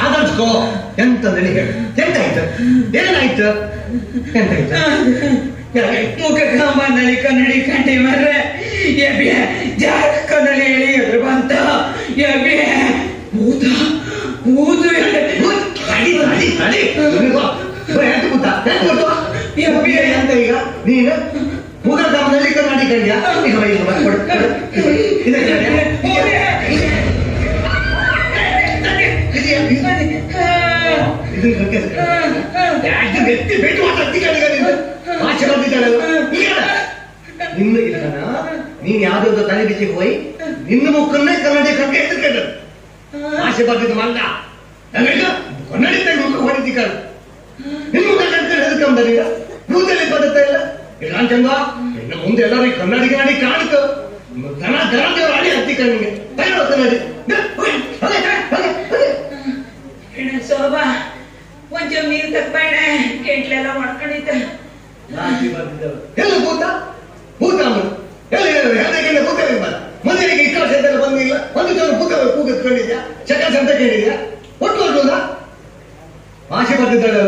ಆದರ್ಸ್ಕೋ ಎಂತಂದ್ರೆ ಹೇಳು ಎಂತಾಯ್ತು ಏನಾಯ್ತು ಎಂತಾಯ್ತು ಮುಖ ಕಾಂಬನಲ್ಲಿ ಕನ್ನಡಿ ಕಂಡಿ ಮರ್ರೆ ಎಬೆ ಜಾಗ ಕನ್ನಡಿ ಹೇಳಿ ಎದುರು ಬಂತ ಎಬೆ ಭೂತ ಭೂತ ಅಡಿ ಅಡಿ ಅಡಿ ಯಾಕೆ ಭೂತ ಯಾಕೆ ಗೊತ್ತು ಎಬೆ ಅಂತ ಈಗ ನೀನು ಮುಖ ಕಾಂಬನಲ್ಲಿ ಕನ್ನಡಿ ಕಂಡ್ಯಾ ನೀನ್ ಯಾವ್ದೋ ತಲೆ ಬಿಚ್ಚಿಗೆ ಹೋಗಿ ನಿನ್ನ ಮುಖನ್ನೇ ಕನ್ನಡಿ ಕಟ್ಟಿ ಎತ್ತಿಕೊಂಡು ಆಸೆ ಬರ್ತಿದ್ದು ಮಂಡ ಕನ್ನಡಿ ತೆಗೆ ಮುಖ ಹೊಡಿತಿ ಕಣ್ ನಿನ್ ಮುಖ ಕಟ್ಕೊಂಡು ಎದ್ಕೊಂಡ ಈಗ ಕೂದಲೇ ಬದುತ್ತಾ ಇಲ್ಲ ಇಲ್ಲ ಅಂತಂದ ಇನ್ನು ಮುಂದೆ ಎಲ್ಲರೂ ಕನ್ನಡಿ ಕನ್ನಡಿ ಕಾಣಿತು ದನ ದನ ದೇವ್ರು ಅಡಿ ಹತ್ತಿ ಕಣ್ಣಿಗೆ ತಗೊಳ್ಳೋ ಕನ್ನಡಿ ಶೋಭಾ ಒಂಚೂರು ನೀರು ತಕ್ಬೇಡ ಕೆಂಟ್ಲೆಲ್ಲ ಮಾಡ್ಕೊಂಡಿದ್ದ ಎಲ್ಲ ಭೂತ ಭೂತ ಎಲ್ಲ ಭೂತ ಮೊದಲಿಗೆ ಇಷ್ಟಾಸೆಲ್ಲ ಬಂದಿಲ್ಲ ಒಂದು ಜನ ಭೂತ ಕೂಗಿಸ್ಕೊಂಡಿದ್ಯಾ ಚಕ ಸಂತ ಕೇಳಿದ್ಯಾ ಒಟ್ಟು ಹೊರಟೋದ ಆಸೆ ಬರ್ತಿದ್ದಾಳೆ